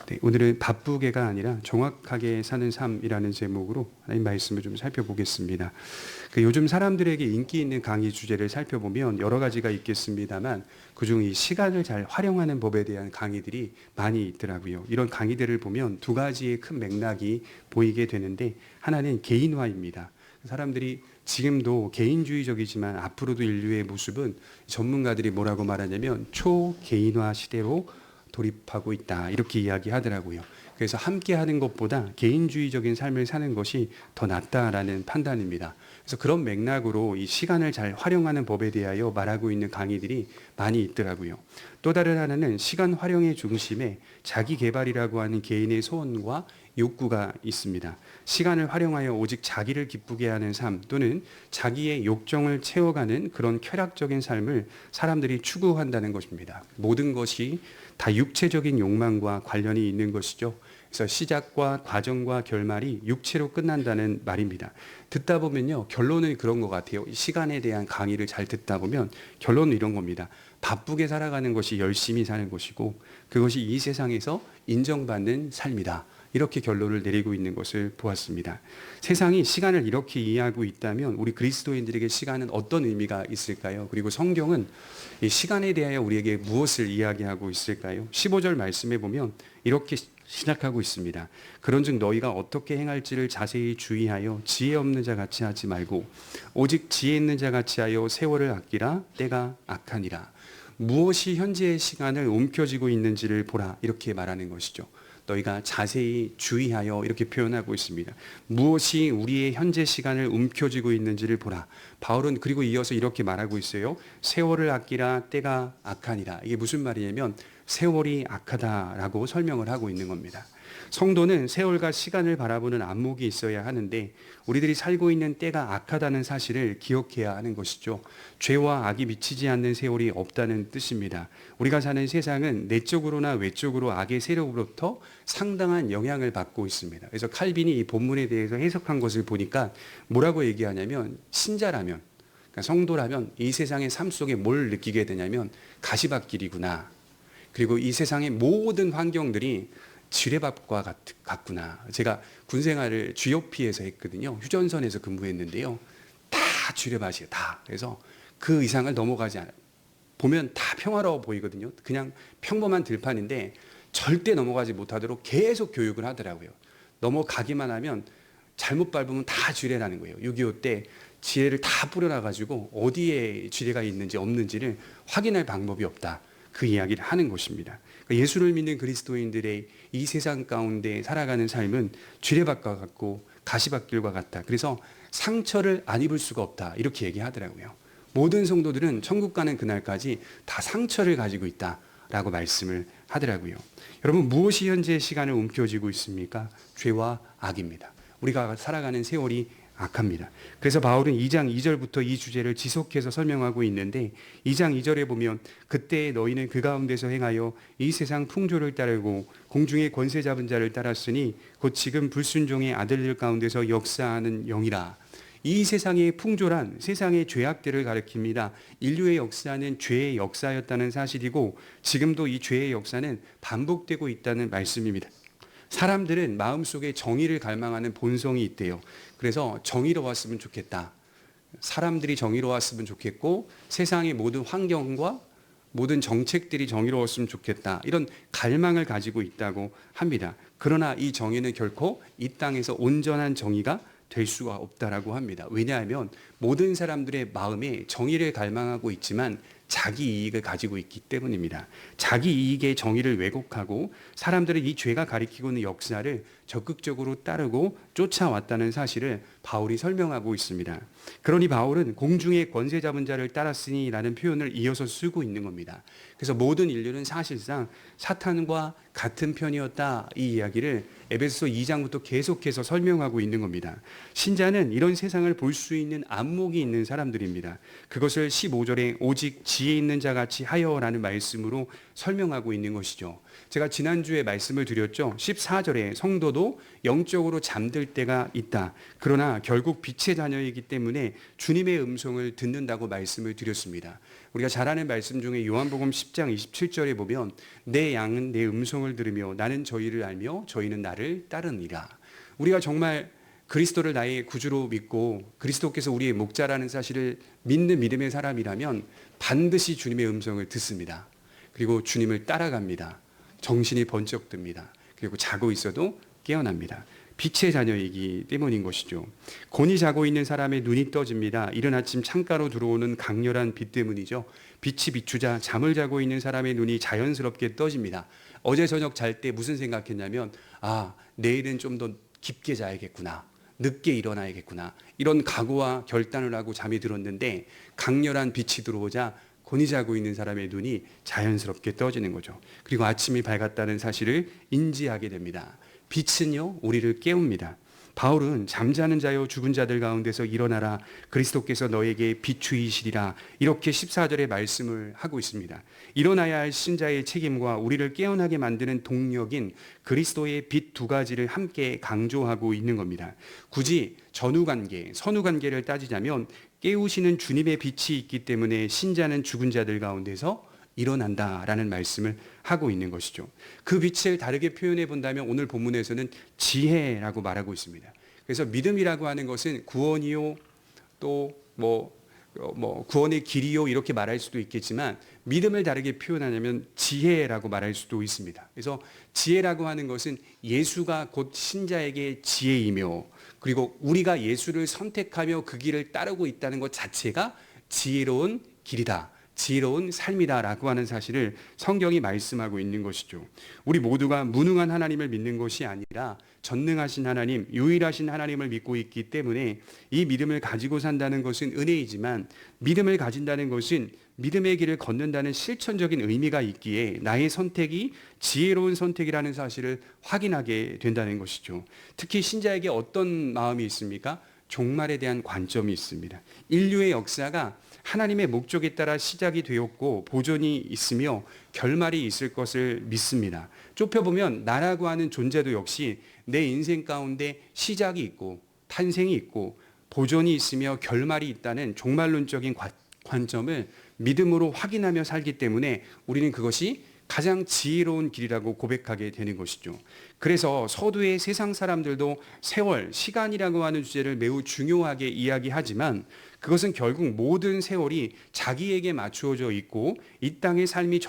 네, 오늘은 바쁘게가 아니라 정확하게 사는 삶이라는 제목으로 하나님 말씀을 좀 살펴보겠습니다. 요즘 사람들에게 인기 있는 강의 주제를 살펴보면 여러 가지가 있겠습니다만 그중 이 시간을 잘 활용하는 법에 대한 강의들이 많이 있더라고요. 이런 강의들을 보면 두 가지의 큰 맥락이 보이게 되는데, 하나는 개인화입니다. 사람들이 지금도 개인주의적이지만 앞으로도 인류의 모습은 전문가들이 뭐라고 말하냐면 초개인화 시대로 돌입하고 있다, 이렇게 이야기하더라고요. 그래서 함께 하는 것보다 개인주의적인 삶을 사는 것이 더 낫다라는 판단입니다. 그래서 그런 맥락으로 이 시간을 잘 활용하는 법에 대하여 말하고 있는 강의들이 많이 있더라고요. 또 다른 하나는 시간 활용의 중심에 자기 개발이라고 하는 개인의 소원과 욕구가 있습니다. 시간을 활용하여 오직 자기를 기쁘게 하는 삶, 또는 자기의 욕정을 채워가는 그런 쾌락적인 삶을 사람들이 추구한다는 것입니다. 모든 것이 다 육체적인 욕망과 관련이 있는 것이죠. 그래서 시작과 과정과 결말이 육체로 끝난다는 말입니다. 듣다 보면요, 결론은 그런 것 같아요. 시간에 대한 강의를 잘 듣다 보면 결론은 이런 겁니다. 바쁘게 살아가는 것이 열심히 사는 것이고, 그것이 이 세상에서 인정받는 삶이다, 이렇게 결론을 내리고 있는 것을 보았습니다. 세상이 시간을 이렇게 이해하고 있다면 우리 그리스도인들에게 시간은 어떤 의미가 있을까요? 그리고 성경은 이 시간에 대하여 우리에게 무엇을 이야기하고 있을까요? 15절 말씀에 보면 이렇게 시작하고 있습니다. 그런즉 너희가 어떻게 행할지를 자세히 주의하여 지혜 없는 자 같이 하지 말고 오직 지혜 있는 자 같이 하여 세월을 아끼라, 때가 악하니라. 무엇이 현재의 시간을 움켜쥐고 있는지를 보라, 이렇게 말하는 것이죠. 너희가 자세히 주의하여, 이렇게 표현하고 있습니다. 무엇이 우리의 현재 시간을 움켜쥐고 있는지를 보라. 바울은 그리고 이어서 이렇게 말하고 있어요. 세월을 아끼라, 때가 악하니라. 이게 무슨 말이냐면 세월이 악하다라고 설명을 하고 있는 겁니다. 성도는 세월과 시간을 바라보는 안목이 있어야 하는데, 우리들이 살고 있는 때가 악하다는 사실을 기억해야 하는 것이죠. 죄와 악이 미치지 않는 세월이 없다는 뜻입니다. 우리가 사는 세상은 내적으로나 외적으로 악의 세력으로부터 상당한 영향을 받고 있습니다. 그래서 칼빈이 이 본문에 대해서 해석한 것을 보니까 뭐라고 얘기하냐면, 신자라면, 그러니까 성도라면 이 세상의 삶 속에 뭘 느끼게 되냐면 가시밭길이구나, 그리고 이 세상의 모든 환경들이 지뢰밭과 같구나. 제가 군생활을 GOP에서 했거든요. 휴전선에서 근무했는데요. 다 지뢰밭이에요. 다. 그래서 그 이상을 넘어가지 않아요. 보면 다 평화로워 보이거든요. 그냥 평범한 들판인데 절대 넘어가지 못하도록 계속 교육을 하더라고요. 넘어가기만 하면 잘못 밟으면 다 지뢰라는 거예요. 6.25 때 지뢰를 다 뿌려놔가지고 어디에 지뢰가 있는지 없는지를 확인할 방법이 없다, 그 이야기를 하는 것입니다. 예수를 믿는 그리스도인들의 이 세상 가운데 살아가는 삶은 지뢰밭과 같고 가시밭길과 같다. 그래서 상처를 안 입을 수가 없다, 이렇게 얘기하더라고요. 모든 성도들은 천국 가는 그날까지 다 상처를 가지고 있다라고 말씀을 하더라고요. 여러분, 무엇이 현재의 시간을 움켜쥐고 있습니까? 죄와 악입니다. 우리가 살아가는 세월이 악합니다. 그래서 바울은 2장 2절부터 이 주제를 지속해서 설명하고 있는데, 2장 2절에 보면 그때 너희는 그 가운데서 행하여 이 세상 풍조를 따르고 공중의 권세 잡은 자를 따랐으니 곧 지금 불순종의 아들들 가운데서 역사하는 영이라. 이 세상의 풍조란 세상의 죄악들을 가리킵니다. 인류의 역사는 죄의 역사였다는 사실이고, 지금도 이 죄의 역사는 반복되고 있다는 말씀입니다. 사람들은 마음속에 정의를 갈망하는 본성이 있대요. 그래서 정의로웠으면 좋겠다, 사람들이 정의로웠으면 좋겠고, 세상의 모든 환경과 모든 정책들이 정의로웠으면 좋겠다, 이런 갈망을 가지고 있다고 합니다. 그러나 이 정의는 결코 이 땅에서 온전한 정의가 될 수가 없다라고 합니다. 왜냐하면 모든 사람들의 마음에 정의를 갈망하고 있지만 자기 이익을 가지고 있기 때문입니다. 자기 이익의 정의를 왜곡하고 사람들은 이 죄가 가리키고 있는 역사를 적극적으로 따르고 쫓아왔다는 사실을 바울이 설명하고 있습니다. 그러니 바울은 공중의 권세 잡은 자를 따랐으니 라는 표현을 이어서 쓰고 있는 겁니다. 그래서 모든 인류는 사실상 사탄과 같은 편이었다, 이 이야기를 에베소서 2장부터 계속해서 설명하고 있는 겁니다. 신자는 이런 세상을 볼 수 있는 안목이 있는 사람들입니다. 그것을 15절에 오직 지혜 있는 자 같이 하여라는 말씀으로 설명하고 있는 것이죠. 제가 지난주에 말씀을 드렸죠. 14절에 성도도 영적으로 잠들 때가 있다. 그러나 결국 빛의 자녀이기 때문에 주님의 음성을 듣는다고 말씀을 드렸습니다. 우리가 잘 아는 말씀 중에 요한복음 10장 27절에 보면 내 양은 내 음성을 들으며 나는 저희를 알며 저희는 나를 따르니라. 우리가 정말 그리스도를 나의 구주로 믿고 그리스도께서 우리의 목자라는 사실을 믿는 믿음의 사람이라면 반드시 주님의 음성을 듣습니다. 그리고 주님을 따라갑니다. 정신이 번쩍 듭니다. 그리고 자고 있어도 깨어납니다. 빛의 자녀이기 때문인 것이죠. 곤히 자고 있는 사람의 눈이 떠집니다. 이른 아침 창가로 들어오는 강렬한 빛 때문이죠. 빛이 비추자 잠을 자고 있는 사람의 눈이 자연스럽게 떠집니다. 어제 저녁 잘 때 무슨 생각했냐면 내일은 좀 더 깊게 자야겠구나. 늦게 일어나야겠구나. 이런 각오와 결단을 하고 잠이 들었는데 강렬한 빛이 들어오자 곤히 자고 있는 사람의 눈이 자연스럽게 떠지는 거죠. 그리고 아침이 밝았다는 사실을 인지하게 됩니다. 빛은요, 우리를 깨웁니다. 바울은 잠자는 자여 죽은 자들 가운데서 일어나라. 그리스도께서 너에게 비추이시리라. 이렇게 14절에 말씀을 하고 있습니다. 일어나야 할 신자의 책임과 우리를 깨어나게 만드는 동력인 그리스도의 빛 두 가지를 함께 강조하고 있는 겁니다. 굳이 전후관계, 선후관계를 따지자면 깨우시는 주님의 빛이 있기 때문에 신자는 죽은 자들 가운데서 일어난다라는 말씀을 하고 있는 것이죠. 그 빛을 다르게 표현해 본다면 오늘 본문에서는 지혜라고 말하고 있습니다. 그래서 믿음이라고 하는 것은 구원이요, 또 구원의 길이요 이렇게 말할 수도 있겠지만 믿음을 다르게 표현하냐면 지혜라고 말할 수도 있습니다. 그래서 지혜라고 하는 것은 예수가 곧 신자에게 지혜이며 그리고 우리가 예수를 선택하며 그 길을 따르고 있다는 것 자체가 지혜로운 길이다. 지혜로운 삶이다라고 하는 사실을 성경이 말씀하고 있는 것이죠. 우리 모두가 무능한 하나님을 믿는 것이 아니라 전능하신 하나님, 유일하신 하나님을 믿고 있기 때문에 이 믿음을 가지고 산다는 것은 은혜이지만 믿음을 가진다는 것은 믿음의 길을 걷는다는 실천적인 의미가 있기에 나의 선택이 지혜로운 선택이라는 사실을 확인하게 된다는 것이죠. 특히 신자에게 어떤 마음이 있습니까? 종말에 대한 관점이 있습니다. 인류의 역사가 하나님의 목적에 따라 시작이 되었고 보존이 있으며 결말이 있을 것을 믿습니다. 좁혀보면 나라고 하는 존재도 역시 내 인생 가운데 시작이 있고 탄생이 있고 보존이 있으며 결말이 있다는 종말론적인 관점을 믿음으로 확인하며 살기 때문에 우리는 그것이 가장 지혜로운 길이라고 고백하게 되는 것이죠. 그래서 서두의 세상 사람들도 세월, 시간이라고 하는 주제를 매우 중요하게 이야기하지만 그것은 결국 모든 세월이 자기에게 맞추어져 있고 이 땅의 삶이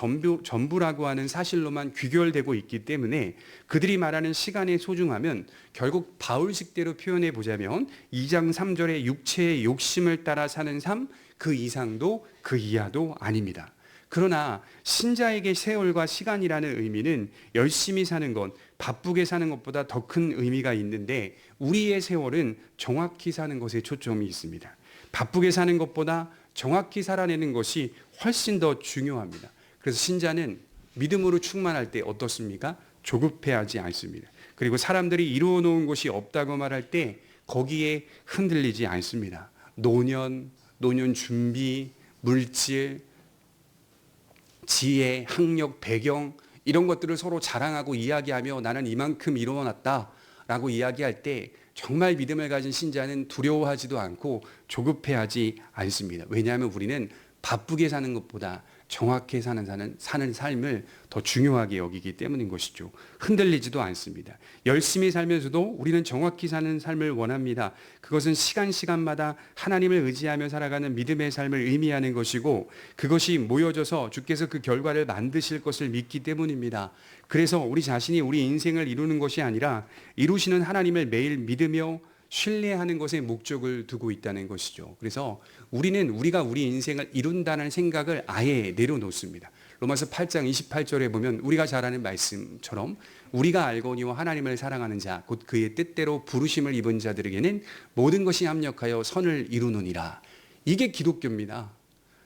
전부라고 하는 사실로만 귀결되고 있기 때문에 그들이 말하는 시간의 소중함은 결국 바울식대로 표현해 보자면 2장 3절의 육체의 욕심을 따라 사는 삶 그 이상도 그 이하도 아닙니다. 그러나 신자에게 세월과 시간이라는 의미는 열심히 사는 것, 바쁘게 사는 것보다 더 큰 의미가 있는데 우리의 세월은 정확히 사는 것에 초점이 있습니다. 바쁘게 사는 것보다 정확히 살아내는 것이 훨씬 더 중요합니다. 그래서 신자는 믿음으로 충만할 때 어떻습니까? 조급해하지 않습니다. 그리고 사람들이 이루어 놓은 것이 없다고 말할 때 거기에 흔들리지 않습니다. 노년 준비, 물질, 지혜, 학력, 배경 이런 것들을 서로 자랑하고 이야기하며 나는 이만큼 이루어놨다라고 이야기할 때 정말 믿음을 가진 신자는 두려워하지도 않고 조급해하지 않습니다. 왜냐하면 우리는 바쁘게 사는 것보다 정확히 사는 삶을 더 중요하게 여기기 때문인 것이죠. 흔들리지도 않습니다. 열심히 살면서도 우리는 정확히 사는 삶을 원합니다. 그것은 시간마다 하나님을 의지하며 살아가는 믿음의 삶을 의미하는 것이고 그것이 모여져서 주께서 그 결과를 만드실 것을 믿기 때문입니다. 그래서 우리 자신이 우리 인생을 이루는 것이 아니라 이루시는 하나님을 매일 믿으며 신뢰하는 것에 목적을 두고 있다는 것이죠. 그래서 우리는 우리가 우리 인생을 이룬다는 생각을 아예 내려놓습니다. 로마서 8장 28절에 보면 우리가 잘 아는 말씀처럼 우리가 알거니와 하나님을 사랑하는 자 곧 그의 뜻대로 부르심을 입은 자들에게는 모든 것이 합력하여 선을 이루느니라. 이게 기독교입니다.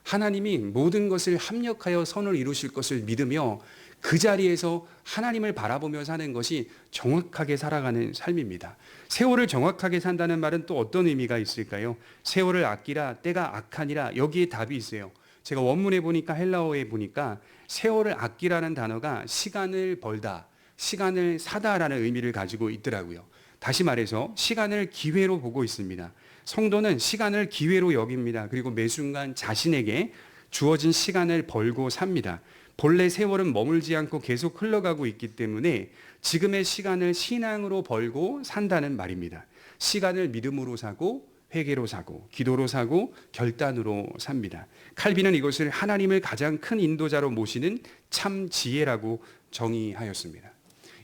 하나님이 모든 것을 합력하여 선을 이루실 것을 믿으며 그 자리에서 하나님을 바라보며 사는 것이 정확하게 살아가는 삶입니다. 세월을 정확하게 산다는 말은 또 어떤 의미가 있을까요? 세월을 아끼라 때가 악하니라 여기에 답이 있어요. 제가 원문에 보니까 헬라어에 보니까 세월을 아끼라는 단어가 시간을 벌다, 시간을 사다라는 의미를 가지고 있더라고요. 다시 말해서 시간을 기회로 보고 있습니다. 성도는 시간을 기회로 여깁니다. 그리고 매 순간 자신에게 주어진 시간을 벌고 삽니다. 본래 세월은 머물지 않고 계속 흘러가고 있기 때문에 지금의 시간을 신앙으로 벌고 산다는 말입니다. 시간을 믿음으로 사고 회개로 사고 기도로 사고 결단으로 삽니다. 칼빈은 이것을 하나님을 가장 큰 인도자로 모시는 참 지혜라고 정의하였습니다.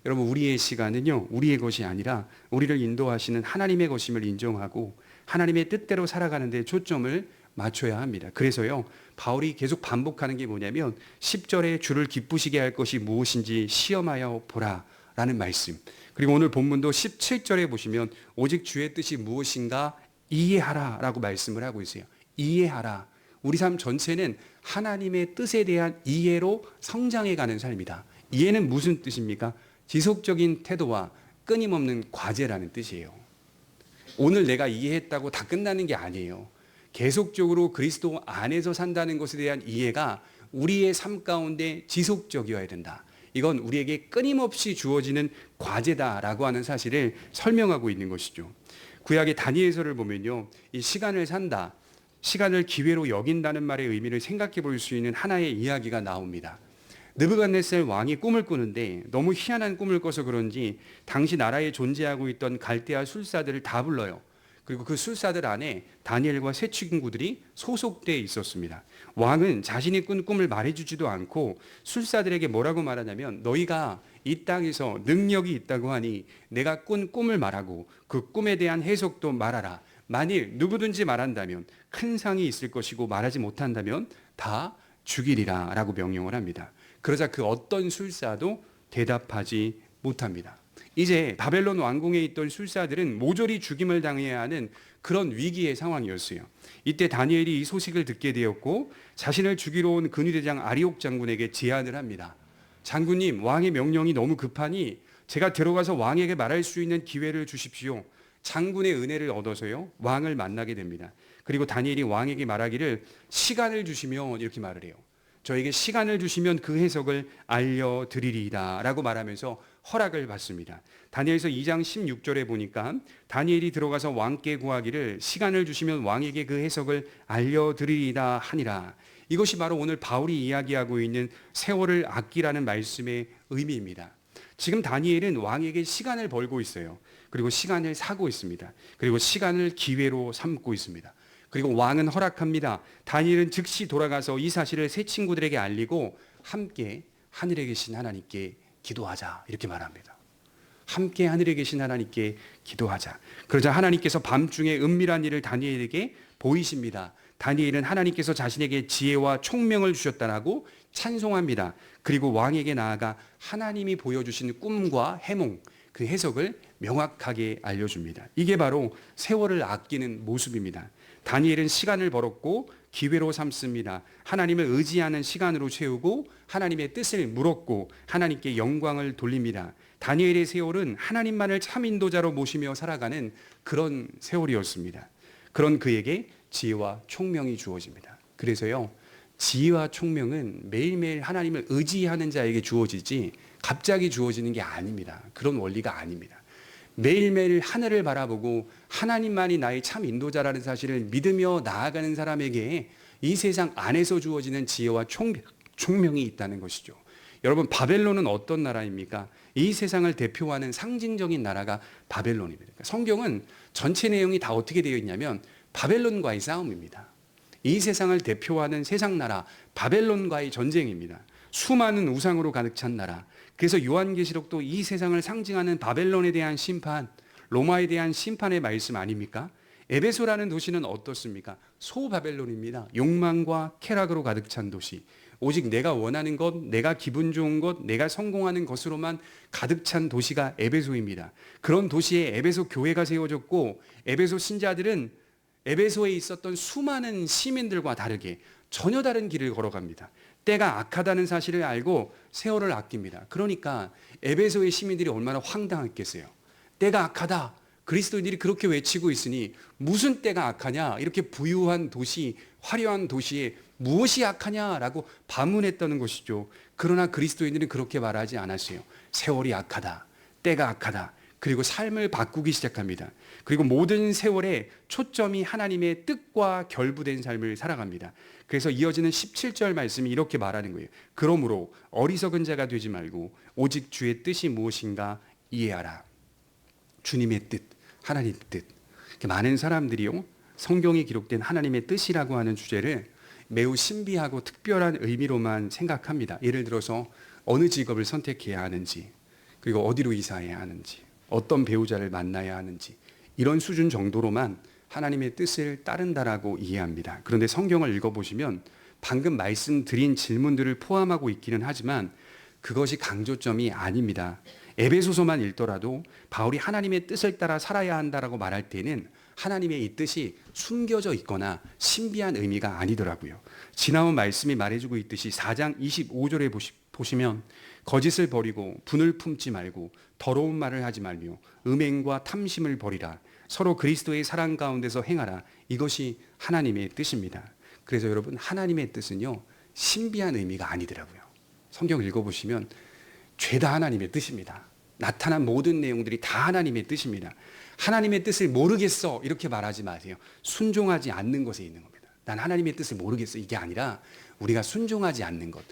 여러분, 우리의 시간은요, 우리의 것이 아니라 우리를 인도하시는 하나님의 것임을 인정하고 하나님의 뜻대로 살아가는 데 초점을 맞춰야 합니다. 그래서요, 바울이 계속 반복하는 게 뭐냐면 10절에 주를 기쁘시게 할 것이 무엇인지 시험하여 보라 라는 말씀. 그리고 오늘 본문도 17절에 보시면 오직 주의 뜻이 무엇인가 이해하라 라고 말씀을 하고 있어요. 이해하라. 우리 삶 전체는 하나님의 뜻에 대한 이해로 성장해가는 삶이다. 이해는 무슨 뜻입니까? 지속적인 태도와 끊임없는 과제라는 뜻이에요. 오늘 내가 이해했다고 다 끝나는 게 아니에요. 계속적으로 그리스도 안에서 산다는 것에 대한 이해가 우리의 삶 가운데 지속적이어야 된다. 이건 우리에게 끊임없이 주어지는 과제다라고 하는 사실을 설명하고 있는 것이죠. 구약의 다니엘서를 보면요, 이 시간을 산다, 시간을 기회로 여긴다는 말의 의미를 생각해 볼 수 있는 하나의 이야기가 나옵니다. 느부갓네살 왕이 꿈을 꾸는데 너무 희한한 꿈을 꿔서 그런지 당시 나라에 존재하고 있던 갈대아 술사들을 다 불러요. 그리고 그 술사들 안에 다니엘과 세 친구들이 소속되어 있었습니다. 왕은 자신이 꾼 꿈을 말해주지도 않고 술사들에게 뭐라고 말하냐면, 너희가 이 땅에서 능력이 있다고 하니 내가 꾼 꿈을 말하고 그 꿈에 대한 해석도 말하라. 만일 누구든지 말한다면 큰 상이 있을 것이고 말하지 못한다면 다 죽이리라 라고 명령을 합니다. 그러자 그 어떤 술사도 대답하지 못합니다. 이제 바벨론 왕궁에 있던 술사들은 모조리 죽임을 당해야 하는 그런 위기의 상황이었어요. 이때 다니엘이 이 소식을 듣게 되었고 자신을 죽이러 온 근위대장 아리옥 장군에게 제안을 합니다. 장군님, 왕의 명령이 너무 급하니 제가 들어가서 왕에게 말할 수 있는 기회를 주십시오. 장군의 은혜를 얻어서요, 왕을 만나게 됩니다. 그리고 다니엘이 왕에게 말하기를 시간을 주시면, 이렇게 말을 해요. 저에게 시간을 주시면 그 해석을 알려드리리이다 라고 말하면서 허락을 받습니다. 다니엘서 2장 16절에 보니까 다니엘이 들어가서 왕께 구하기를 시간을 주시면 왕에게 그 해석을 알려드리리이다 하니라. 이것이 바로 오늘 바울이 이야기하고 있는 세월을 아끼라는 말씀의 의미입니다. 지금 다니엘은 왕에게 시간을 벌고 있어요. 그리고 시간을 사고 있습니다. 그리고 시간을 기회로 삼고 있습니다. 그리고 왕은 허락합니다. 다니엘은 즉시 돌아가서 이 사실을 세 친구들에게 알리고 함께 하늘에 계신 하나님께 기도하자, 이렇게 말합니다. 함께 하늘에 계신 하나님께 기도하자. 그러자 하나님께서 밤중에 은밀한 일을 다니엘에게 보이십니다. 다니엘은 하나님께서 자신에게 지혜와 총명을 주셨다라고 찬송합니다. 그리고 왕에게 나아가 하나님이 보여주신 꿈과 해몽, 그 해석을 명확하게 알려줍니다. 이게 바로 세월을 아끼는 모습입니다. 다니엘은 시간을 벌었고 기회로 삼습니다. 하나님을 의지하는 시간으로 채우고 하나님의 뜻을 물었고 하나님께 영광을 돌립니다. 다니엘의 세월은 하나님만을 참 인도자로 모시며 살아가는 그런 세월이었습니다. 그런 그에게 지혜와 총명이 주어집니다. 그래서요, 지혜와 총명은 매일매일 하나님을 의지하는 자에게 주어지지 갑자기 주어지는 게 아닙니다. 그런 원리가 아닙니다. 매일매일 하늘을 바라보고 하나님만이 나의 참 인도자라는 사실을 믿으며 나아가는 사람에게 이 세상 안에서 주어지는 지혜와 총명이 있다는 것이죠. 여러분, 바벨론은 어떤 나라입니까? 이 세상을 대표하는 상징적인 나라가 바벨론입니다. 성경은 전체 내용이 다 어떻게 되어 있냐면 바벨론과의 싸움입니다. 이 세상을 대표하는 세상 나라 바벨론과의 전쟁입니다. 수많은 우상으로 가득 찬 나라. 그래서 요한계시록도 이 세상을 상징하는 바벨론에 대한 심판, 로마에 대한 심판의 말씀 아닙니까? 에베소라는 도시는 어떻습니까? 소바벨론입니다. 욕망과 쾌락으로 가득 찬 도시. 오직 내가 원하는 것, 내가 기분 좋은 것, 내가 성공하는 것으로만 가득 찬 도시가 에베소입니다. 그런 도시에 에베소 교회가 세워졌고 에베소 신자들은 에베소에 있었던 수많은 시민들과 다르게 전혀 다른 길을 걸어갑니다. 때가 악하다는 사실을 알고 세월을 아낍니다. 그러니까 에베소의 시민들이 얼마나 황당했겠어요. 때가 악하다. 그리스도인들이 그렇게 외치고 있으니 무슨 때가 악하냐. 이렇게 부유한 도시, 화려한 도시에 무엇이 악하냐라고 반문했다는 것이죠. 그러나 그리스도인들은 그렇게 말하지 않았어요. 세월이 악하다, 때가 악하다, 그리고 삶을 바꾸기 시작합니다. 그리고 모든 세월에 초점이 하나님의 뜻과 결부된 삶을 살아갑니다. 그래서 이어지는 17절 말씀이 이렇게 말하는 거예요. 그러므로 어리석은 자가 되지 말고 오직 주의 뜻이 무엇인가 이해하라. 주님의 뜻, 하나님의 뜻. 많은 사람들이요, 성경에 기록된 하나님의 뜻이라고 하는 주제를 매우 신비하고 특별한 의미로만 생각합니다. 예를 들어서 어느 직업을 선택해야 하는지, 그리고 어디로 이사해야 하는지, 어떤 배우자를 만나야 하는지, 이런 수준 정도로만 하나님의 뜻을 따른다라고 이해합니다. 그런데 성경을 읽어보시면 방금 말씀드린 질문들을 포함하고 있기는 하지만 그것이 강조점이 아닙니다. 에베소서만 읽더라도 바울이 하나님의 뜻을 따라 살아야 한다라고 말할 때는 하나님의 이 뜻이 숨겨져 있거나 신비한 의미가 아니더라고요. 지나온 말씀이 말해주고 있듯이 4장 25절에 보시면 거짓을 버리고 분을 품지 말고 더러운 말을 하지 말며 음행과 탐심을 버리라. 서로 그리스도의 사랑 가운데서 행하라. 이것이 하나님의 뜻입니다. 그래서 여러분, 하나님의 뜻은요, 신비한 의미가 아니더라고요. 성경 읽어보시면 죄다 하나님의 뜻입니다. 나타난 모든 내용들이 다 하나님의 뜻입니다. 하나님의 뜻을 모르겠어 이렇게 말하지 마세요. 순종하지 않는 것에 있는 겁니다. 난 하나님의 뜻을 모르겠어 이게 아니라 우리가 순종하지 않는 것,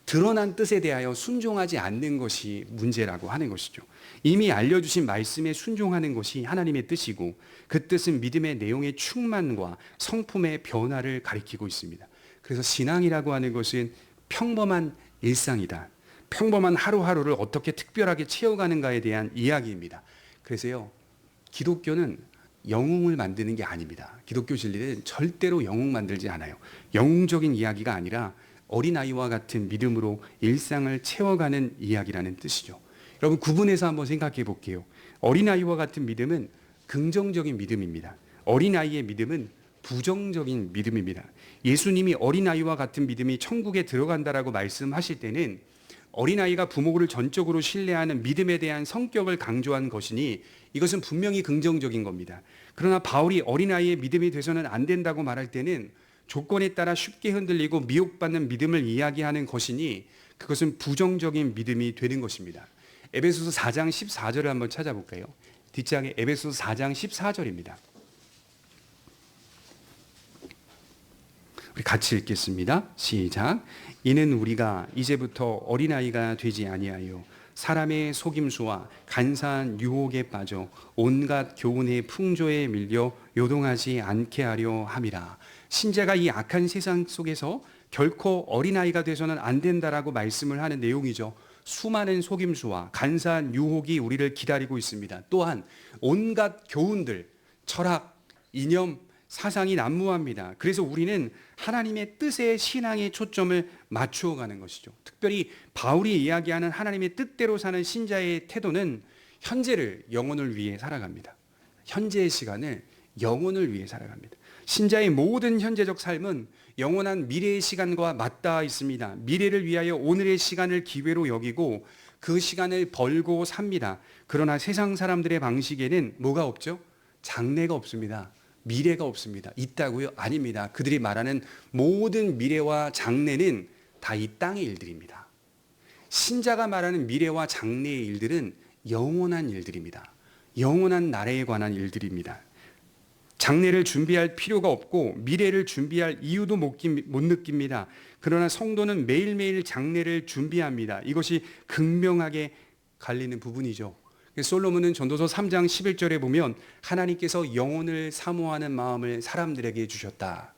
드러난 뜻에 대하여 순종하지 않는 것이 문제라고 하는 것이죠. 이미 알려주신 말씀에 순종하는 것이 하나님의 뜻이고 그 뜻은 믿음의 내용의 충만과 성품의 변화를 가리키고 있습니다. 그래서 신앙이라고 하는 것은 평범한 일상이다. 평범한 하루하루를 어떻게 특별하게 채워가는가에 대한 이야기입니다. 그래서요, 기독교는 영웅을 만드는 게 아닙니다. 기독교 진리는 절대로 영웅 만들지 않아요. 영웅적인 이야기가 아니라 어린아이와 같은 믿음으로 일상을 채워가는 이야기라는 뜻이죠. 여러분, 구분해서 한번 생각해 볼게요. 어린아이와 같은 믿음은 긍정적인 믿음입니다. 어린아이의 믿음은 부정적인 믿음입니다. 예수님이 어린아이와 같은 믿음이 천국에 들어간다라고 말씀하실 때는 어린아이가 부모를 전적으로 신뢰하는 믿음에 대한 성격을 강조한 것이니 이것은 분명히 긍정적인 겁니다. 그러나 바울이 어린아이의 믿음이 돼서는 안 된다고 말할 때는 조건에 따라 쉽게 흔들리고 미혹받는 믿음을 이야기하는 것이니 그것은 부정적인 믿음이 되는 것입니다. 에베소서 4장 14절을 한번 찾아볼까요? 뒷장에 에베소서 4장 14절입니다. 우리 같이 읽겠습니다. 시작. 이는 우리가 이제부터 어린아이가 되지 아니하여 사람의 속임수와 간사한 유혹에 빠져 온갖 교훈의 풍조에 밀려 요동하지 않게 하려 함이라. 신자가 이 악한 세상 속에서 결코 어린아이가 돼서는 안 된다라고 말씀을 하는 내용이죠. 수많은 속임수와 간사한 유혹이 우리를 기다리고 있습니다. 또한 온갖 교훈들, 철학, 이념, 사상이 난무합니다. 그래서 우리는 하나님의 뜻에 신앙의 초점을 맞추어 가는 것이죠. 특별히 바울이 이야기하는 하나님의 뜻대로 사는 신자의 태도는 현재를 영혼을 위해 살아갑니다. 현재의 시간을 영혼을 위해 살아갑니다. 신자의 모든 현재적 삶은 영원한 미래의 시간과 맞닿아 있습니다. 미래를 위하여 오늘의 시간을 기회로 여기고 그 시간을 벌고 삽니다. 그러나 세상 사람들의 방식에는 뭐가 없죠? 장래가 없습니다. 미래가 없습니다. 있다고요? 아닙니다. 그들이 말하는 모든 미래와 장래는 다 이 땅의 일들입니다. 신자가 말하는 미래와 장래의 일들은 영원한 일들입니다. 영원한 나라에 관한 일들입니다. 장래를 준비할 필요가 없고 미래를 준비할 이유도 못 느낍니다. 그러나 성도는 매일매일 장래를 준비합니다. 이것이 극명하게 갈리는 부분이죠. 솔로몬은 전도서 3장 11절에 보면 하나님께서 영혼을 사모하는 마음을 사람들에게 주셨다.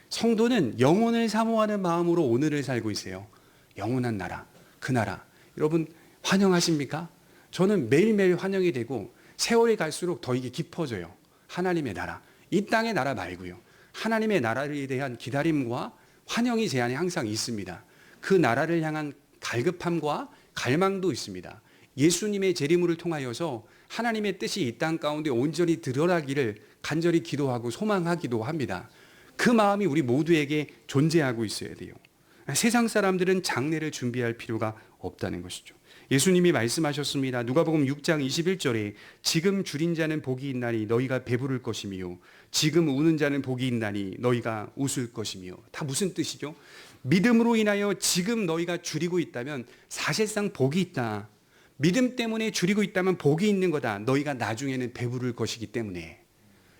성도는 영혼을 사모하는 마음으로 오늘을 살고 있어요. 영원한 나라, 그 나라. 여러분 환영하십니까? 저는 매일매일 환영이 되고 세월이 갈수록 더 이게 깊어져요. 하나님의 나라, 이 땅의 나라 말고요. 하나님의 나라에 대한 기다림과 환영이 제 안에 항상 있습니다. 그 나라를 향한 갈급함과 갈망도 있습니다. 예수님의 재림을 통하여서 하나님의 뜻이 이 땅 가운데 온전히 드러나기를 간절히 기도하고 소망하기도 합니다. 그 마음이 우리 모두에게 존재하고 있어야 돼요. 세상 사람들은 장래를 준비할 필요가 없다는 것이죠. 예수님이 말씀하셨습니다. 누가복음 6장 21절에 지금 줄인 자는 복이 있나니 너희가 배부를 것이며 지금 우는 자는 복이 있나니 너희가 웃을 것이며. 다 무슨 뜻이죠? 믿음으로 인하여 지금 너희가 줄이고 있다면 사실상 복이 있다. 믿음 때문에 줄이고 있다면 복이 있는 거다. 너희가 나중에는 배부를 것이기 때문에.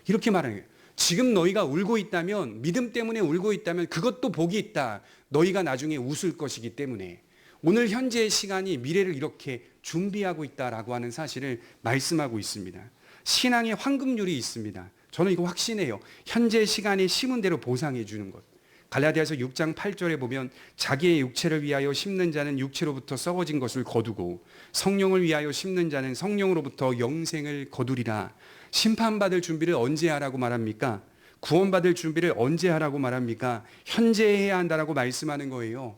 이렇게 말하는 거예요. 지금 너희가 울고 있다면, 믿음 때문에 울고 있다면 그것도 복이 있다. 너희가 나중에 웃을 것이기 때문에. 오늘 현재의 시간이 미래를 이렇게 준비하고 있다라고 하는 사실을 말씀하고 있습니다. 신앙의 황금률이 있습니다. 저는 이거 확신해요. 현재 시간에 심은 대로 보상해 주는 것. 갈라디아서 6장 8절에 보면 자기의 육체를 위하여 심는 자는 육체로부터 썩어진 것을 거두고 성령을 위하여 심는 자는 성령으로부터 영생을 거두리라. 심판받을 준비를 언제 하라고 말합니까? 구원받을 준비를 언제 하라고 말합니까? 현재 해야 한다라고 말씀하는 거예요.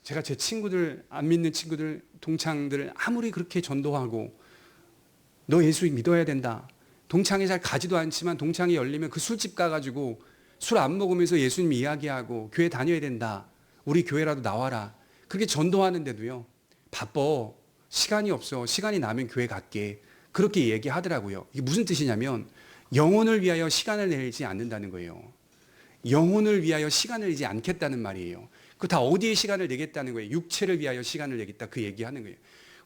제가 제 친구들, 안 믿는 친구들, 동창들 아무리 그렇게 전도하고 너 예수 믿어야 된다. 동창회 잘 가지도 않지만 동창회 열리면 그 술집 가가지고 술 안 먹으면서 예수님 이야기하고 교회 다녀야 된다. 우리 교회라도 나와라. 그렇게 전도하는데도요. 바빠. 시간이 없어. 시간이 나면 교회 갈게. 그렇게 얘기하더라고요. 이게 무슨 뜻이냐면 영혼을 위하여 시간을 내지 않는다는 거예요. 영혼을 위하여 시간을 내지 않겠다는 말이에요. 그 다 어디에 시간을 내겠다는 거예요. 육체를 위하여 시간을 내겠다. 그 얘기하는 거예요.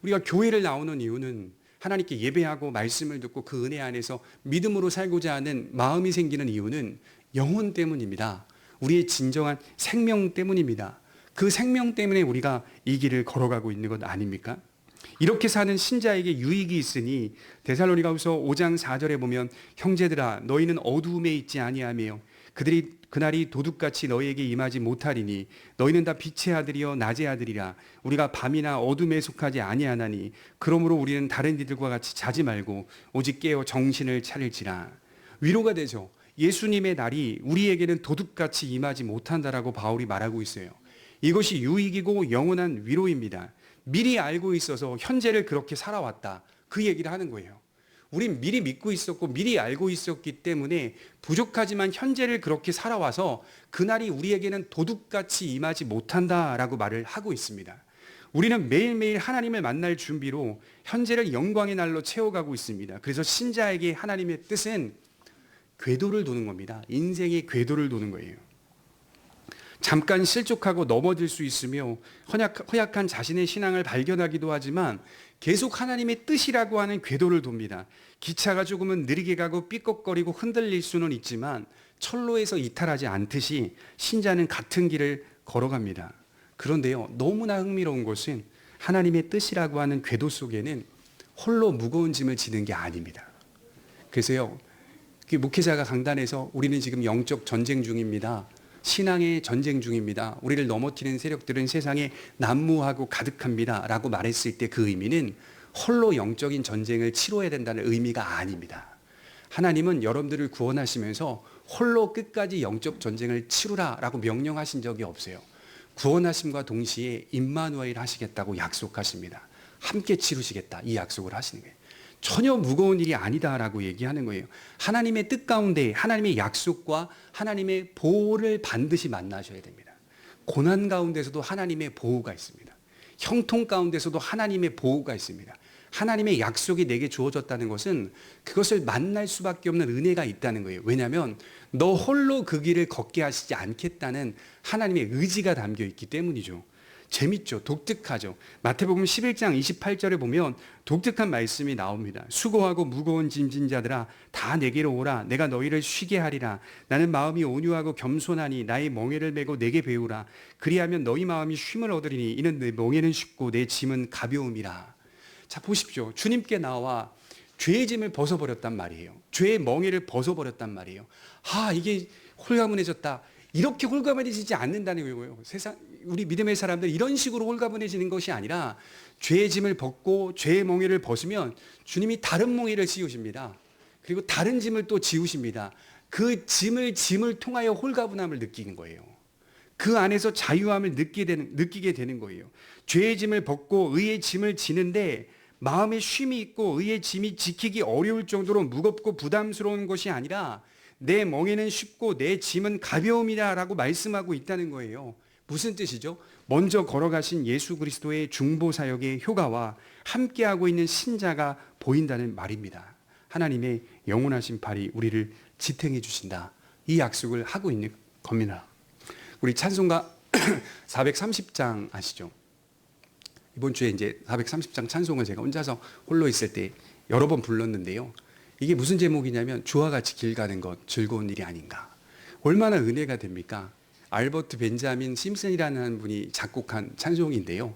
우리가 교회를 나오는 이유는 하나님께 예배하고 말씀을 듣고 그 은혜 안에서 믿음으로 살고자 하는 마음이 생기는 이유는 영혼 때문입니다. 우리의 진정한 생명 때문입니다. 그 생명 때문에 우리가 이 길을 걸어가고 있는 것 아닙니까? 이렇게 사는 신자에게 유익이 있으니 데살로니가후서 5장 4절에 보면 형제들아 너희는 어두움에 있지 아니하며 그날이 도둑같이 너희에게 임하지 못하리니 너희는 다 빛의 아들이여 낮의 아들이라. 우리가 밤이나 어둠에 속하지 아니하나니 그러므로 우리는 다른 이들과 같이 자지 말고 오직 깨어 정신을 차릴지라. 위로가 되죠. 예수님의 날이 우리에게는 도둑같이 임하지 못한다라고 바울이 말하고 있어요. 이것이 유익이고 영원한 위로입니다. 미리 알고 있어서 현재를 그렇게 살아왔다. 그 얘기를 하는 거예요. 우린 미리 믿고 있었고 미리 알고 있었기 때문에 부족하지만 현재를 그렇게 살아와서 그날이 우리에게는 도둑같이 임하지 못한다라고 말을 하고 있습니다. 우리는 매일매일 하나님을 만날 준비로 현재를 영광의 날로 채워가고 있습니다. 그래서 신자에게 하나님의 뜻은 궤도를 도는 겁니다. 인생의 궤도를 도는 거예요. 잠깐 실족하고 넘어질 수 있으며 허약한 자신의 신앙을 발견하기도 하지만 계속 하나님의 뜻이라고 하는 궤도를 돕니다. 기차가 조금은 느리게 가고 삐걱거리고 흔들릴 수는 있지만 철로에서 이탈하지 않듯이 신자는 같은 길을 걸어갑니다. 그런데요, 너무나 흥미로운 것은 하나님의 뜻이라고 하는 궤도 속에는 홀로 무거운 짐을 지는 게 아닙니다. 그래서요, 목회자가 강단에서 우리는 지금 영적 전쟁 중입니다. 신앙의 전쟁 중입니다. 우리를 넘어뜨리는 세력들은 세상에 난무하고 가득합니다. 라고 말했을 때 그 의미는 홀로 영적인 전쟁을 치러야 된다는 의미가 아닙니다. 하나님은 여러분들을 구원하시면서 홀로 끝까지 영적 전쟁을 치루라 라고 명령하신 적이 없어요. 구원하심과 동시에 임마누엘 하시겠다고 약속하십니다. 함께 치루시겠다 이 약속을 하시는 거예요. 전혀 무거운 일이 아니다라고 얘기하는 거예요. 하나님의 뜻 가운데 하나님의 약속과 하나님의 보호를 반드시 만나셔야 됩니다. 고난 가운데서도 하나님의 보호가 있습니다. 형통 가운데서도 하나님의 보호가 있습니다. 하나님의 약속이 내게 주어졌다는 것은 그것을 만날 수밖에 없는 은혜가 있다는 거예요. 왜냐하면 너 홀로 그 길을 걷게 하시지 않겠다는 하나님의 의지가 담겨 있기 때문이죠. 재밌죠. 독특하죠. 마태복음 11장 28절에 보면 독특한 말씀이 나옵니다. 수고하고 무거운 짐진 자들아 다 내게로 오라. 내가 너희를 쉬게 하리라. 나는 마음이 온유하고 겸손하니 나의 멍에를 메고 내게 배우라. 그리하면 너희 마음이 쉼을 얻으리니 이는 내 멍에는 쉽고 내 짐은 가벼움이라. 자, 보십시오. 주님께 나와 죄의 짐을 벗어버렸단 말이에요. 죄의 멍에를 벗어버렸단 말이에요. 이게 홀가분해졌다. 이렇게 홀가분해지지 않는다는 거예요. 우리 믿음의 사람들 이런 식으로 홀가분해지는 것이 아니라 죄의 짐을 벗고 죄의 멍에를 벗으면 주님이 다른 멍에를 씌우십니다. 그리고 다른 짐을 또 지우십니다. 그 짐을 통하여 홀가분함을 느끼는 거예요. 그 안에서 자유함을 느끼게 되는 거예요. 죄의 짐을 벗고 의의 짐을 지는데 마음에 쉼이 있고 의의 짐이 지키기 어려울 정도로 무겁고 부담스러운 것이 아니라 내 멍에는 쉽고 내 짐은 가벼움이다라고 말씀하고 있다는 거예요. 무슨 뜻이죠? 먼저 걸어가신 예수 그리스도의 중보 사역의 효과와 함께하고 있는 신자가 보인다는 말입니다. 하나님의 영원하신 발이 우리를 지탱해 주신다. 이 약속을 하고 있는 겁니다. 우리 찬송가 430장 아시죠? 이번 주에 이제 430장 찬송을 제가 혼자서 홀로 있을 때 여러 번 불렀는데요. 이게 무슨 제목이냐면 주와 같이 길 가는 것 즐거운 일이 아닌가. 얼마나 은혜가 됩니까? 알버트 벤자민 심슨이라는 분이 작곡한 찬송인데요.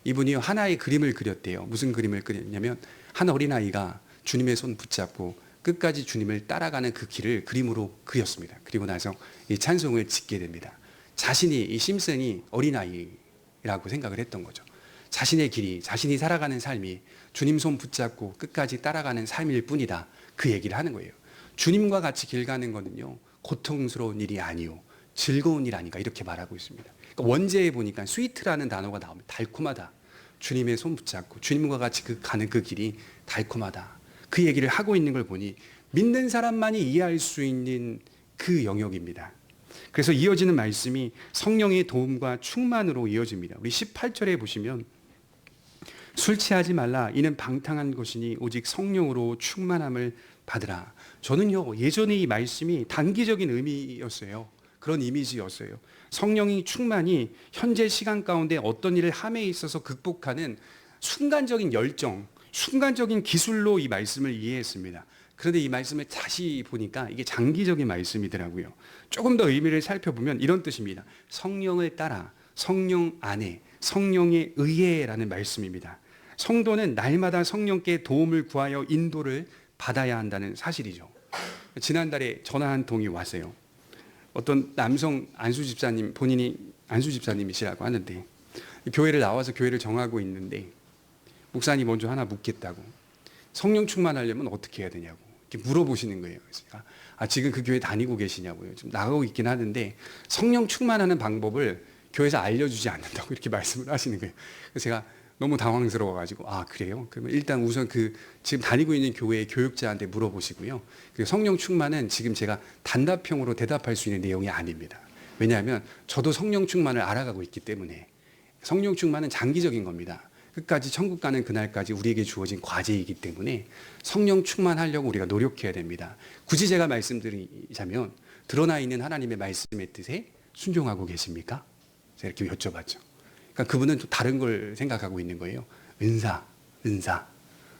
이분이 하나의 그림을 그렸대요. 무슨 그림을 그렸냐면 한 어린아이가 주님의 손 붙잡고 끝까지 주님을 따라가는 그 길을 그림으로 그렸습니다. 그리고 나서 이 찬송을 짓게 됩니다. 자신이 이 심슨이 어린아이라고 생각을 했던 거죠. 자신의 길이, 자신이 살아가는 삶이 주님 손 붙잡고 끝까지 따라가는 삶일 뿐이다. 그 얘기를 하는 거예요. 주님과 같이 길 가는 거는요, 고통스러운 일이 아니요, 즐거운 일 아닌가 이렇게 말하고 있습니다. 그러니까 원제에 보니까 스위트라는 단어가 나옵니다. 달콤하다. 주님의 손 붙잡고 주님과 같이 가는 그 길이 달콤하다. 그 얘기를 하고 있는 걸 보니 믿는 사람만이 이해할 수 있는 그 영역입니다. 그래서 이어지는 말씀이 성령의 도움과 충만으로 이어집니다. 우리 18절에 보시면 술 취하지 말라 이는 방탕한 것이니 오직 성령으로 충만함을 받으라. 저는요 예전에 이 말씀이 단기적인 의미였어요. 그런 이미지였어요. 성령이 충만히 현재 시간 가운데 어떤 일을 함에 있어서 극복하는 순간적인 열정, 순간적인 기술로 이 말씀을 이해했습니다. 그런데 이 말씀을 다시 보니까 이게 장기적인 말씀이더라고요. 조금 더 의미를 살펴보면 이런 뜻입니다. 성령을 따라, 성령 안에, 성령에 의해라는 말씀입니다. 성도는 날마다 성령께 도움을 구하여 인도를 받아야 한다는 사실이죠. 지난달에 전화 한 통이 왔어요. 어떤 남성 안수 집사님, 본인이 안수 집사님이시라고 하는데 교회를 나와서 교회를 정하고 있는데 목사님 먼저 하나 묻겠다고. 성령 충만하려면 어떻게 해야 되냐고 이렇게 물어보시는 거예요. 그래서 지금 그 교회 다니고 계시냐고요. 좀 나가고 있긴 하는데 성령 충만하는 방법을 교회에서 알려주지 않는다고 이렇게 말씀을 하시는 거예요. 그래서 제가 너무 당황스러워가지고 그래요? 그러면 일단 우선 지금 다니고 있는 교회의 교육자한테 물어보시고요. 그리고 성령 충만은 지금 제가 단답형으로 대답할 수 있는 내용이 아닙니다. 왜냐하면 저도 성령 충만을 알아가고 있기 때문에 성령 충만은 장기적인 겁니다. 끝까지 천국 가는 그날까지 우리에게 주어진 과제이기 때문에 성령 충만하려고 우리가 노력해야 됩니다. 굳이 제가 말씀드리자면 드러나 있는 하나님의 말씀의 뜻에 순종하고 계십니까? 제가 이렇게 여쭤봤죠. 그러니까 그분은 또 다른 걸 생각하고 있는 거예요. 은사.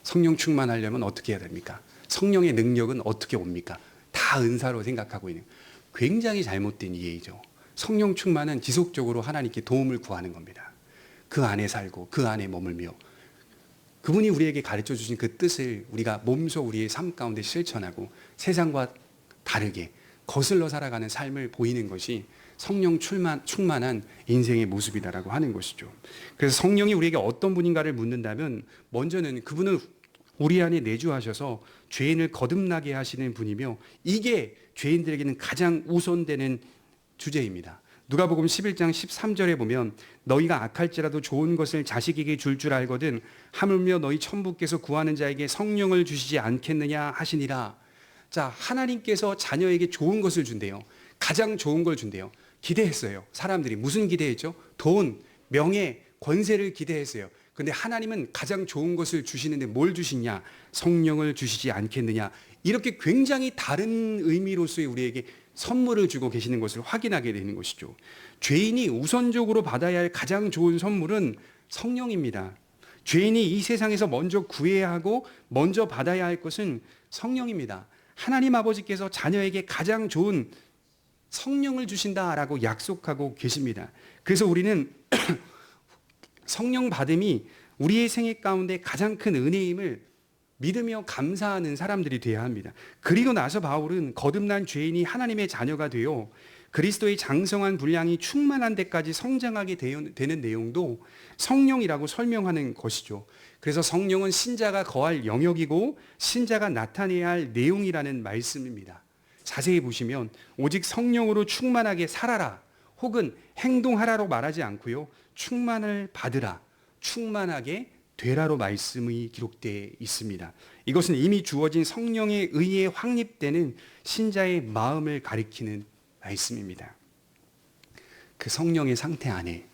성령 충만하려면 어떻게 해야 됩니까? 성령의 능력은 어떻게 옵니까? 다 은사로 생각하고 있는 굉장히 잘못된 이해이죠. 성령 충만은 지속적으로 하나님께 도움을 구하는 겁니다. 그 안에 살고 그 안에 머물며 그분이 우리에게 가르쳐 주신 그 뜻을 우리가 몸소 우리의 삶 가운데 실천하고 세상과 다르게 거슬러 살아가는 삶을 보이는 것이 성령 충만한 인생의 모습이다라고 하는 것이죠. 그래서 성령이 우리에게 어떤 분인가를 묻는다면 먼저는 그분은 우리 안에 내주하셔서 죄인을 거듭나게 하시는 분이며 이게 죄인들에게는 가장 우선되는 주제입니다. 누가복음 11장 13절에 보면 너희가 악할지라도 좋은 것을 자식에게 줄 알거든 하물며 너희 천부께서 구하는 자에게 성령을 주시지 않겠느냐 하시니라. 자, 하나님께서 자녀에게 좋은 것을 준대요. 가장 좋은 걸 준대요. 기대했어요. 사람들이 무슨 기대했죠? 돈, 명예, 권세를 기대했어요. 그런데 하나님은 가장 좋은 것을 주시는데 뭘 주시냐? 성령을 주시지 않겠느냐? 이렇게 굉장히 다른 의미로서의 우리에게 선물을 주고 계시는 것을 확인하게 되는 것이죠. 죄인이 우선적으로 받아야 할 가장 좋은 선물은 성령입니다. 죄인이 이 세상에서 먼저 구해야 하고 먼저 받아야 할 것은 성령입니다. 하나님 아버지께서 자녀에게 가장 좋은 성령을 주신다라고 약속하고 계십니다. 그래서 우리는 성령 받음이 우리의 생애 가운데 가장 큰 은혜임을 믿으며 감사하는 사람들이 되어야 합니다. 그리고 나서 바울은 거듭난 죄인이 하나님의 자녀가 되어 그리스도의 장성한 분량이 충만한 데까지 성장하게 되는 내용도 성령이라고 설명하는 것이죠. 그래서 성령은 신자가 거할 영역이고 신자가 나타내야 할 내용이라는 말씀입니다. 자세히 보시면 오직 성령으로 충만하게 살아라 혹은 행동하라로 말하지 않고요. 충만을 받으라, 충만하게 되라로 말씀이 기록되어 있습니다. 이것은 이미 주어진 성령에 의해 확립되는 신자의 마음을 가리키는 말씀입니다. 그 성령의 상태 안에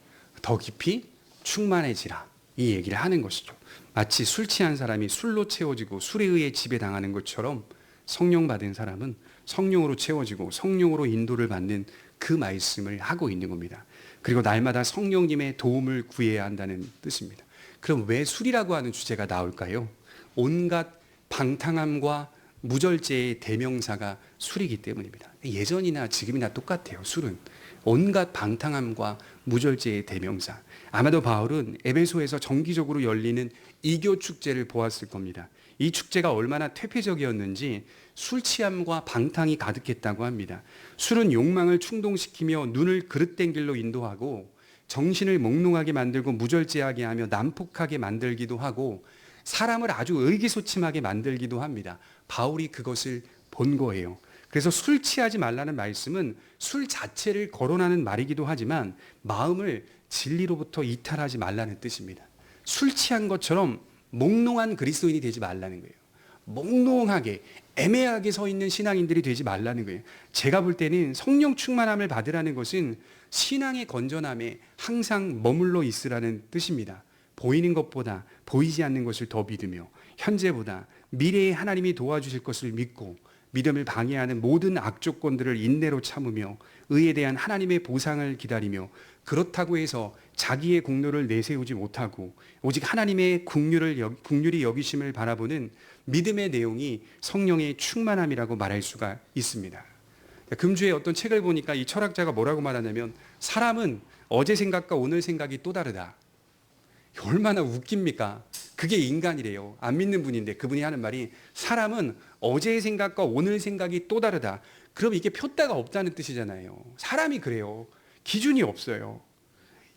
더 깊이 충만해지라, 이 얘기를 하는 것이죠. 마치 술 취한 사람이 술로 채워지고 술에 의해 지배당하는 것처럼 성령 받은 사람은 성령으로 채워지고 성령으로 인도를 받는 그 말씀을 하고 있는 겁니다. 그리고 날마다 성령님의 도움을 구해야 한다는 뜻입니다. 그럼 왜 술이라고 하는 주제가 나올까요? 온갖 방탕함과 무절제의 대명사가 술이기 때문입니다. 예전이나 지금이나 똑같아요. 술은 온갖 방탕함과 무절제의 대명사. 아마도 바울은 에베소에서 정기적으로 열리는 이교 축제를 보았을 겁니다. 이 축제가 얼마나 퇴폐적이었는지 술 취함과 방탕이 가득했다고 합니다. 술은 욕망을 충동시키며 눈을 그릇된 길로 인도하고 정신을 몽롱하게 만들고 무절제하게 하며 난폭하게 만들기도 하고 사람을 아주 의기소침하게 만들기도 합니다. 바울이 그것을 본 거예요. 그래서 술 취하지 말라는 말씀은 술 자체를 거론하는 말이기도 하지만 마음을 진리로부터 이탈하지 말라는 뜻입니다. 술 취한 것처럼 몽롱한 그리스도인이 되지 말라는 거예요. 몽롱하게 애매하게 서 있는 신앙인들이 되지 말라는 거예요. 제가 볼 때는 성령 충만함을 받으라는 것은 신앙의 건전함에 항상 머물러 있으라는 뜻입니다. 보이는 것보다 보이지 않는 것을 더 믿으며 현재보다 미래에 하나님이 도와주실 것을 믿고 믿음을 방해하는 모든 악조건들을 인내로 참으며 의에 대한 하나님의 보상을 기다리며 그렇다고 해서 자기의 공로를 내세우지 못하고 오직 하나님의 긍휼히 여기심을 바라보는 믿음의 내용이 성령의 충만함이라고 말할 수가 있습니다. 금주에 어떤 책을 보니까 이 철학자가 뭐라고 말하냐면 사람은 어제 생각과 오늘 생각이 또 다르다. 얼마나 웃깁니까? 그게 인간이래요. 안 믿는 분인데 그분이 하는 말이 사람은 어제의 생각과 오늘 생각이 또 다르다. 그럼 이게 표대가 없다는 뜻이잖아요. 사람이 그래요. 기준이 없어요.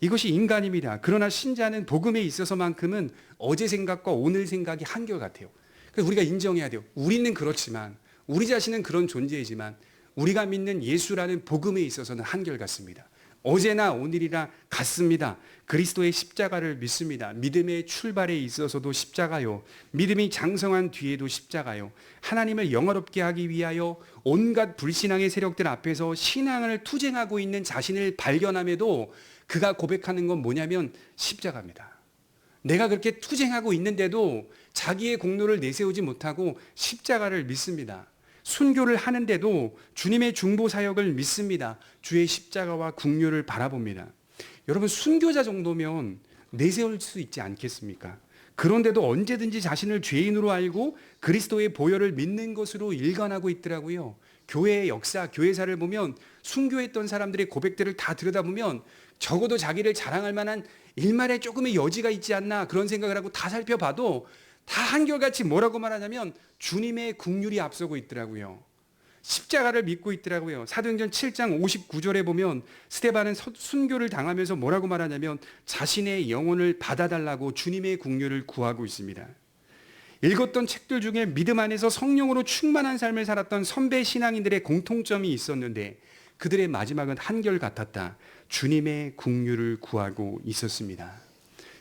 이것이 인간입니다. 그러나 신자는 복음에 있어서만큼은 어제 생각과 오늘 생각이 한결같아요. 그래서 우리가 인정해야 돼요. 우리는 그렇지만 우리 자신은 그런 존재이지만 우리가 믿는 예수라는 복음에 있어서는 한결같습니다. 어제나 오늘이나 같습니다. 그리스도의 십자가를 믿습니다. 믿음의 출발에 있어서도 십자가요. 믿음이 장성한 뒤에도 십자가요. 하나님을 영화롭게 하기 위하여 온갖 불신앙의 세력들 앞에서 신앙을 투쟁하고 있는 자신을 발견함에도 그가 고백하는 건 뭐냐면 십자가입니다. 내가 그렇게 투쟁하고 있는데도 자기의 공로를 내세우지 못하고 십자가를 믿습니다. 순교를 하는데도 주님의 중보 사역을 믿습니다. 주의 십자가와 긍휼을 바라봅니다. 여러분 순교자 정도면 내세울 수 있지 않겠습니까? 그런데도 언제든지 자신을 죄인으로 알고 그리스도의 보혈을 믿는 것으로 일관하고 있더라고요. 교회의 역사, 교회사를 보면 순교했던 사람들의 고백들을 다 들여다보면 적어도 자기를 자랑할 만한 일말의 조금의 여지가 있지 않나 그런 생각을 하고 다 살펴봐도 다 한결같이 뭐라고 말하냐면 주님의 긍휼이 앞서고 있더라고요. 십자가를 믿고 있더라고요. 사도행전 7장 59절에 보면 스데반은 순교를 당하면서 뭐라고 말하냐면 자신의 영혼을 받아달라고 주님의 긍휼을 구하고 있습니다. 읽었던 책들 중에 믿음 안에서 성령으로 충만한 삶을 살았던 선배 신앙인들의 공통점이 있었는데 그들의 마지막은 한결같았다. 주님의 긍휼을 구하고 있었습니다.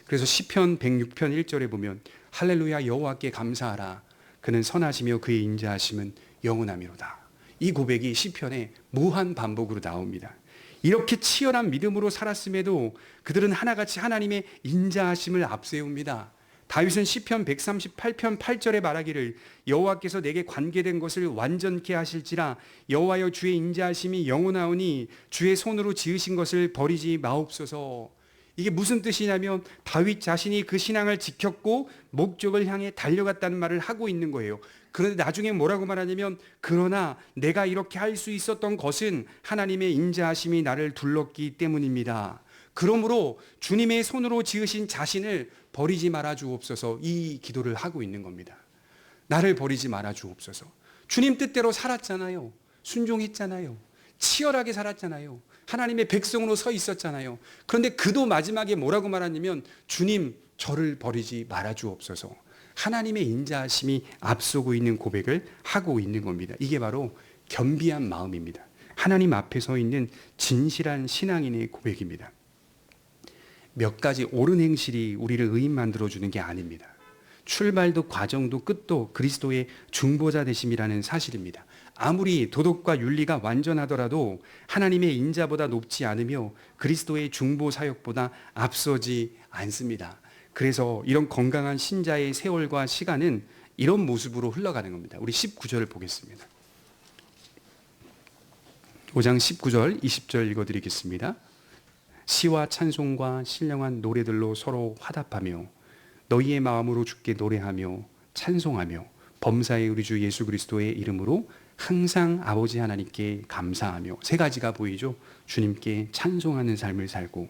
그래서 시편 106편 1절에 보면 할렐루야 여호와께 감사하라. 그는 선하시며 그의 인자하심은 영원하미로다. 이 고백이 시편에 무한 반복으로 나옵니다. 이렇게 치열한 믿음으로 살았음에도 그들은 하나같이 하나님의 인자하심을 앞세웁니다. 다윗은 시편 138편 8절에 말하기를 여호와께서 내게 관계된 것을 완전케 하실지라 여호와여 주의 인자하심이 영원하오니 주의 손으로 지으신 것을 버리지 마옵소서. 이게 무슨 뜻이냐면 다윗 자신이 그 신앙을 지켰고 목적을 향해 달려갔다는 말을 하고 있는 거예요. 그런데 나중에 뭐라고 말하냐면 그러나 내가 이렇게 할 수 있었던 것은 하나님의 인자하심이 나를 둘렀기 때문입니다. 그러므로 주님의 손으로 지으신 자신을 버리지 말아 주옵소서. 이 기도를 하고 있는 겁니다. 나를 버리지 말아 주옵소서. 주님 뜻대로 살았잖아요. 순종했잖아요. 치열하게 살았잖아요. 하나님의 백성으로 서 있었잖아요. 그런데 그도 마지막에 뭐라고 말하냐면 주님 저를 버리지 말아 주옵소서. 하나님의 인자하심이 앞서고 있는 고백을 하고 있는 겁니다. 이게 바로 겸비한 마음입니다. 하나님 앞에 서 있는 진실한 신앙인의 고백입니다. 몇 가지 옳은 행실이 우리를 의인 만들어주는 게 아닙니다. 출발도 과정도 끝도 그리스도의 중보자 되심이라는 사실입니다. 아무리 도덕과 윤리가 완전하더라도 하나님의 인자보다 높지 않으며 그리스도의 중보 사역보다 앞서지 않습니다. 그래서 이런 건강한 신자의 세월과 시간은 이런 모습으로 흘러가는 겁니다. 우리 19절을 보겠습니다. 5장 19절 20절 읽어드리겠습니다. 시와 찬송과 신령한 노래들로 서로 화답하며 너희의 마음으로 주께 노래하며 찬송하며 범사의 우리 주 예수 그리스도의 이름으로 항상 아버지 하나님께 감사하며, 세 가지가 보이죠. 주님께 찬송하는 삶을 살고,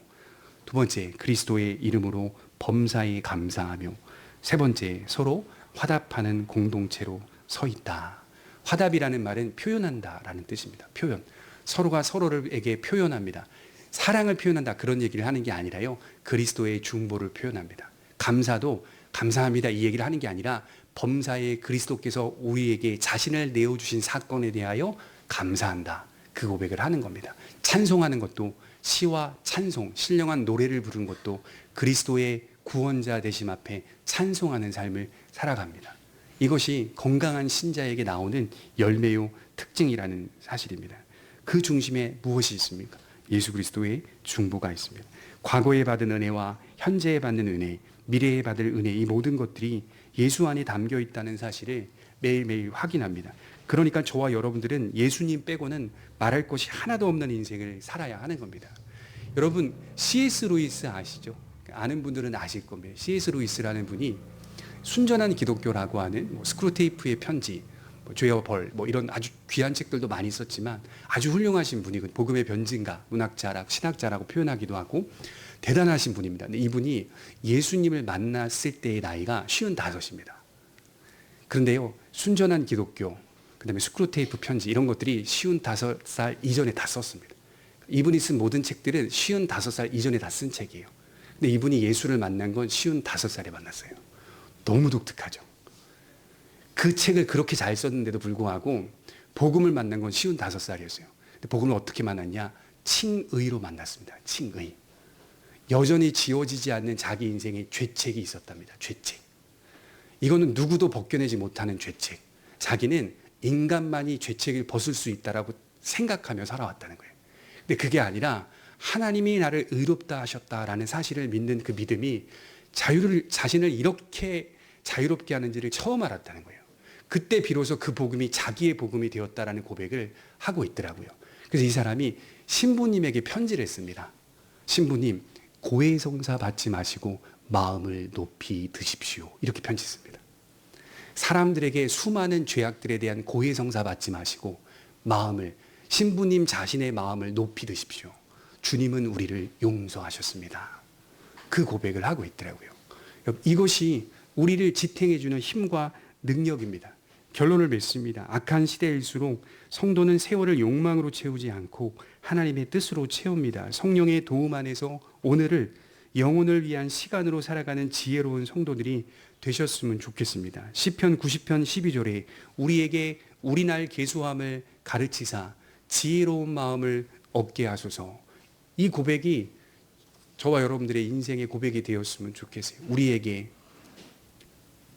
두 번째 그리스도의 이름으로 범사에 감사하며, 세 번째 서로 화답하는 공동체로 서 있다. 화답이라는 말은 표현한다라는 뜻입니다. 표현. 서로가 서로에게 표현합니다. 사랑을 표현한다 그런 얘기를 하는 게 아니라요. 그리스도의 중보를 표현합니다. 감사도 감사합니다 이 얘기를 하는 게 아니라 범사에 그리스도께서 우리에게 자신을 내어주신 사건에 대하여 감사한다. 그 고백을 하는 겁니다. 찬송하는 것도 시와 찬송, 신령한 노래를 부르는 것도 그리스도의 구원자 되심 앞에 찬송하는 삶을 살아갑니다. 이것이 건강한 신자에게 나오는 열매요 특징이라는 사실입니다. 그 중심에 무엇이 있습니까? 예수 그리스도의 중보가 있습니다. 과거에 받은 은혜와 현재에 받는 은혜, 미래에 받을 은혜, 이 모든 것들이 예수 안에 담겨 있다는 사실을 매일매일 확인합니다. 그러니까 저와 여러분들은 예수님 빼고는 말할 것이 하나도 없는 인생을 살아야 하는 겁니다. 여러분 C.S. 루이스 아시죠? 아는 분들은 아실 겁니다. C.S. 루이스라는 분이 순전한 기독교라고 하는 스크루테이프의 편지, 죄와 벌, 이런 아주 귀한 책들도 많이 썼지만 아주 훌륭하신 분이 복음의 변증가, 문학자라, 신학자라고 표현하기도 하고 대단하신 분입니다. 근데 이분이 예수님을 만났을 때의 나이가 55입니다. 그런데요, 순전한 기독교, 그 다음에 스크루테이프 편지 이런 것들이 55살 이전에 다 썼습니다. 이분이 쓴 모든 책들은 55살 이전에 다 쓴 책이에요. 근데 이분이 예수를 만난 건 55살에 만났어요. 너무 독특하죠. 그 책을 그렇게 잘 썼는데도 불구하고 복음을 만난 건 55살이었어요. 근데 복음을 어떻게 만났냐? 칭의로 만났습니다. 칭의. 여전히 지워지지 않는 자기 인생의 죄책이 있었답니다. 죄책. 이거는 누구도 벗겨내지 못하는 죄책. 자기는 인간만이 죄책을 벗을 수 있다라고 생각하며 살아왔다는 거예요. 근데 그게 아니라 하나님이 나를 의롭다 하셨다라는 사실을 믿는 그 믿음이 자신을 이렇게 자유롭게 하는지를 처음 알았다는 거예요. 그때 비로소 그 복음이 자기의 복음이 되었다라는 고백을 하고 있더라고요. 그래서 이 사람이 신부님에게 편지를 씁니다. 신부님, 고해성사 받지 마시고 마음을 높이 드십시오. 이렇게 편지 씁니다. 사람들에게 수많은 죄악들에 대한 고해성사 받지 마시고 신부님 자신의 마음을 높이 드십시오. 주님은 우리를 용서하셨습니다. 그 고백을 하고 있더라고요. 이것이 우리를 지탱해주는 힘과 능력입니다. 결론을 맺습니다. 악한 시대일수록 성도는 세월을 욕망으로 채우지 않고 하나님의 뜻으로 채웁니다. 성령의 도움 안에서 오늘을 영혼을 위한 시간으로 살아가는 지혜로운 성도들이 되셨으면 좋겠습니다. 시편 90편 12절에 우리에게 우리날 계수함을 가르치사 지혜로운 마음을 얻게 하소서. 이 고백이 저와 여러분들의 인생의 고백이 되었으면 좋겠어요. 우리에게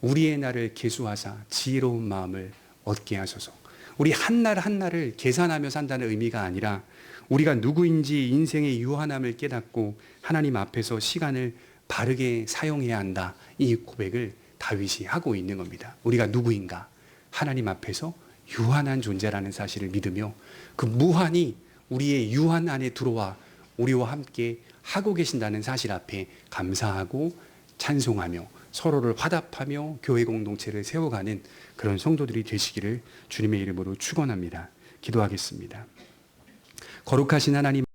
우리의 날을 계수하사 지혜로운 마음을 얻게 하소서. 우리 한날 한날을 계산하며 산다는 의미가 아니라 우리가 누구인지 인생의 유한함을 깨닫고 하나님 앞에서 시간을 바르게 사용해야 한다. 이 고백을 다윗이 하고 있는 겁니다. 우리가 누구인가? 하나님 앞에서 유한한 존재라는 사실을 믿으며 그 무한이 우리의 유한 안에 들어와 우리와 함께 하고 계신다는 사실 앞에 감사하고 찬송하며 서로를 화답하며 교회 공동체를 세워가는 그런 성도들이 되시기를 주님의 이름으로 축원합니다. 기도하겠습니다. 거룩하신 하나님,